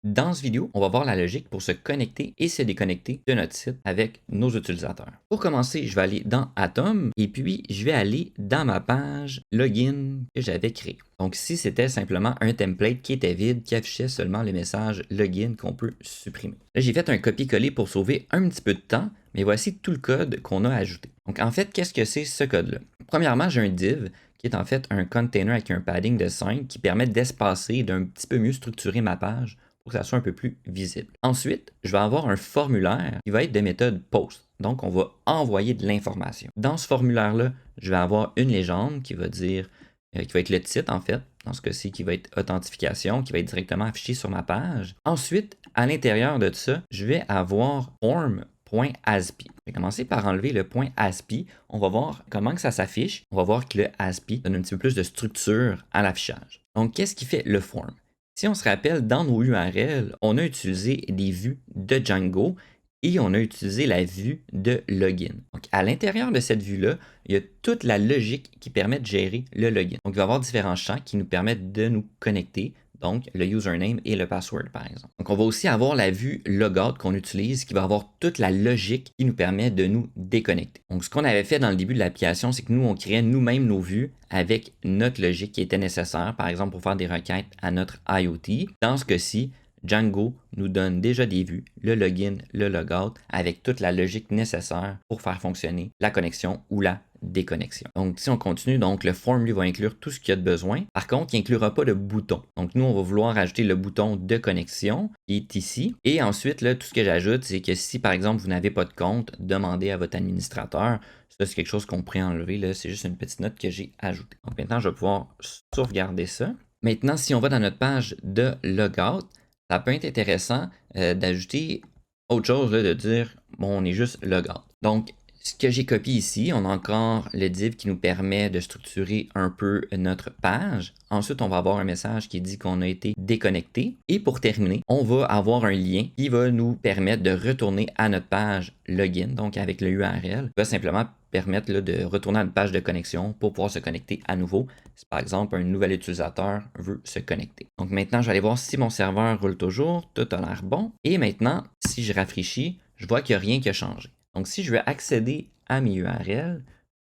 Dans cette vidéo, on va voir la logique pour se connecter et se déconnecter de notre site avec nos utilisateurs. Pour commencer, je vais aller dans Atom et puis je vais aller dans ma page login que j'avais créée. Donc si c'était simplement un template qui était vide, qui affichait seulement le message login qu'on peut supprimer. Là, j'ai fait un copier-coller pour sauver un petit peu de temps, mais voici tout le code qu'on a ajouté. Donc en fait, qu'est-ce que c'est ce code-là? Premièrement, j'ai un div qui est en fait un container avec un padding de 5 qui permet d'espacer et d'un petit peu mieux structurer ma page pour que ça soit un peu plus visible. Ensuite, je vais avoir un formulaire qui va être de méthode post. Donc, on va envoyer de l'information. Dans ce formulaire-là, je vais avoir une légende qui va dire, qui va être le titre en fait, dans ce cas-ci, qui va être authentification, qui va être directement affiché sur ma page. Ensuite, à l'intérieur de ça, je vais avoir form.asp. Je vais commencer par enlever le point .asp. On va voir comment que ça s'affiche. On va voir que le ASP donne un petit peu plus de structure à l'affichage. Donc, qu'est-ce qui fait le form? Si on se rappelle, dans nos URL, on a utilisé des vues de Django et on a utilisé la vue de login. Donc, à l'intérieur de cette vue-là, il y a toute la logique qui permet de gérer le login. Donc, il va y avoir différents champs qui nous permettent de nous connecter. Donc, le username et le password, par exemple. Donc, on va aussi avoir la vue logout qu'on utilise qui va avoir toute la logique qui nous permet de nous déconnecter. Donc, ce qu'on avait fait dans le début de l'application, c'est que nous, on créait nous-mêmes nos vues avec notre logique qui était nécessaire, par exemple, pour faire des requêtes à notre IoT. Dans ce cas-ci, Django nous donne déjà des vues, le login, le logout, avec toute la logique nécessaire pour faire fonctionner la connexion ou la déconnexion. Donc, si on continue, donc le form lui va inclure tout ce qu'il y a de besoin. Par contre, il n'inclura pas de bouton. Donc, nous, on va vouloir ajouter le bouton de connexion qui est ici. Et ensuite, là, tout ce que j'ajoute, c'est que si, par exemple, vous n'avez pas de compte, demandez à votre administrateur. Ça, c'est quelque chose qu'on pourrait enlever. Là, c'est juste une petite note que j'ai ajoutée. Donc, maintenant, je vais pouvoir sauvegarder ça. Maintenant, si on va dans notre page de logout, ça peut être intéressant d'ajouter autre chose, là, de dire, bon, on est juste logout. Donc, ce que j'ai copié ici, on a encore le div qui nous permet de structurer un peu notre page. Ensuite, on va avoir un message qui dit qu'on a été déconnecté. Et pour terminer, on va avoir un lien qui va nous permettre de retourner à notre page login, donc avec le URL. Il va simplement permettre là, de retourner à une page de connexion pour pouvoir se connecter à nouveau. Si par exemple un nouvel utilisateur veut se connecter. Donc maintenant, je vais aller voir si mon serveur roule toujours. Tout a l'air bon. Et maintenant, si je rafraîchis, je vois qu'il n'y a rien qui a changé. Donc, si je veux accéder à mes URL,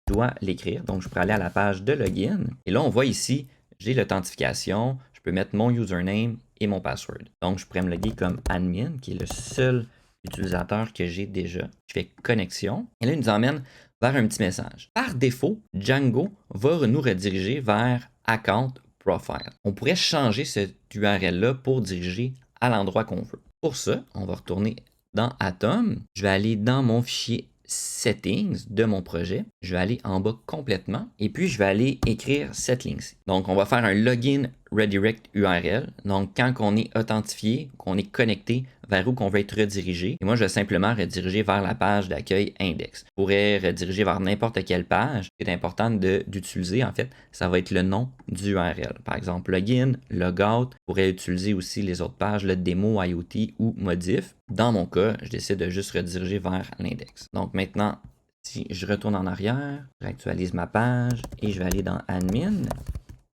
je dois l'écrire. Donc, je peux aller à la page de login. Et là, on voit ici, j'ai l'authentification. Je peux mettre mon username et mon password. Donc, je pourrais me loguer comme admin, qui est le seul utilisateur que j'ai déjà. Je fais connexion. Et là, il nous emmène vers un petit message. Par défaut, Django va nous rediriger vers Account Profile. On pourrait changer cette URL-là pour diriger à l'endroit qu'on veut. Pour ça, on va retourner dans Atom, je vais aller dans mon fichier Settings de mon projet. Je vais aller en bas complètement et puis je vais aller écrire cette ligne-ci. Donc, on va faire un login redirect URL. Donc, quand on est authentifié, qu'on est connecté vers où qu'on veut être redirigé. Et moi, je vais simplement rediriger vers la page d'accueil index. Je pourrais rediriger vers n'importe quelle page. Ce qui est important d'utiliser, en fait, ça va être le nom du URL. Par exemple, login, logout. Je pourrais utiliser aussi les autres pages, le démo, IoT ou modif. Dans mon cas, je décide de juste rediriger vers l'index. Donc maintenant, si je retourne en arrière, j'actualise ma page et je vais aller dans admin.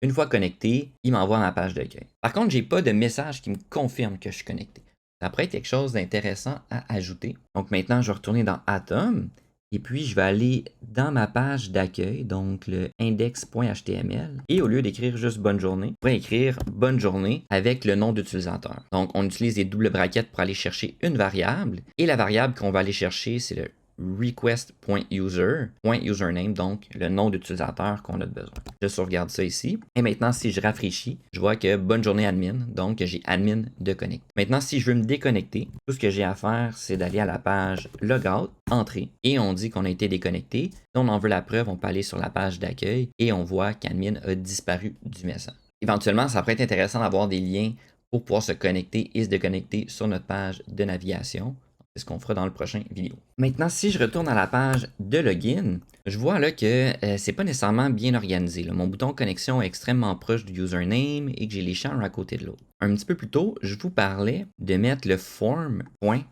Une fois connecté, il m'envoie ma page d'accueil. Par contre, je n'ai pas de message qui me confirme que je suis connecté. Ça pourrait être quelque chose d'intéressant à ajouter. Donc maintenant, je vais retourner dans Atom et puis je vais aller dans ma page d'accueil, donc le index.html. Et au lieu d'écrire juste bonne journée, je vais écrire bonne journée avec le nom d'utilisateur. Donc on utilise des doubles brackets pour aller chercher une variable. Et la variable qu'on va aller chercher, c'est le request.user.username, donc le nom d'utilisateur qu'on a besoin. Je sauvegarde ça ici. Et maintenant, si je rafraîchis, je vois que bonne journée admin, donc j'ai admin de connect. Maintenant, si je veux me déconnecter, tout ce que j'ai à faire, c'est d'aller à la page logout, entrer, et on dit qu'on a été déconnecté. Si on en veut la preuve, on peut aller sur la page d'accueil et on voit qu'admin a disparu du message. Éventuellement, ça pourrait être intéressant d'avoir des liens pour pouvoir se connecter et se déconnecter sur notre page de navigation. C'est ce qu'on fera dans le prochain vidéo. Maintenant, si je retourne à la page de login, je vois là que c'est pas nécessairement bien organisé. Là. Mon bouton connexion est extrêmement proche du username et que j'ai les champs un à côté de l'autre. Un petit peu plus tôt, je vous parlais de mettre le form.add_p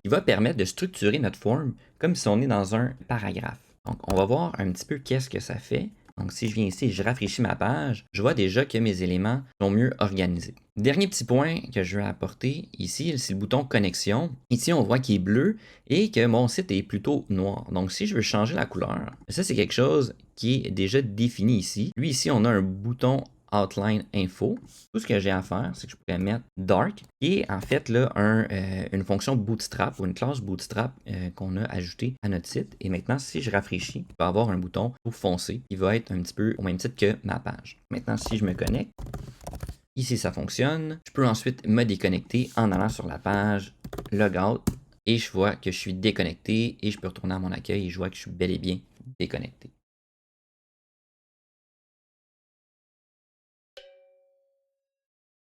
qui va permettre de structurer notre form comme si on est dans un paragraphe. Donc, on va voir un petit peu qu'est-ce que ça fait. Donc, si je viens ici et je rafraîchis ma page, je vois déjà que mes éléments sont mieux organisés. Dernier petit point que je veux apporter ici, c'est le bouton connexion. Ici, on voit qu'il est bleu et que mon site est plutôt noir. Donc, si je veux changer la couleur, ça, c'est quelque chose qui est déjà défini ici. Lui, ici, on a un bouton Outline Info. Tout ce que j'ai à faire, c'est que je pourrais mettre Dark, qui est en fait là, une fonction Bootstrap ou une classe Bootstrap qu'on a ajoutée à notre site. Et maintenant, si je rafraîchis, je vais avoir un bouton tout foncé qui va être un petit peu au même titre que ma page. Maintenant, si je me connecte, ici ça fonctionne. Je peux ensuite me déconnecter en allant sur la page Logout et je vois que je suis déconnecté et je peux retourner à mon accueil et je vois que je suis bel et bien déconnecté.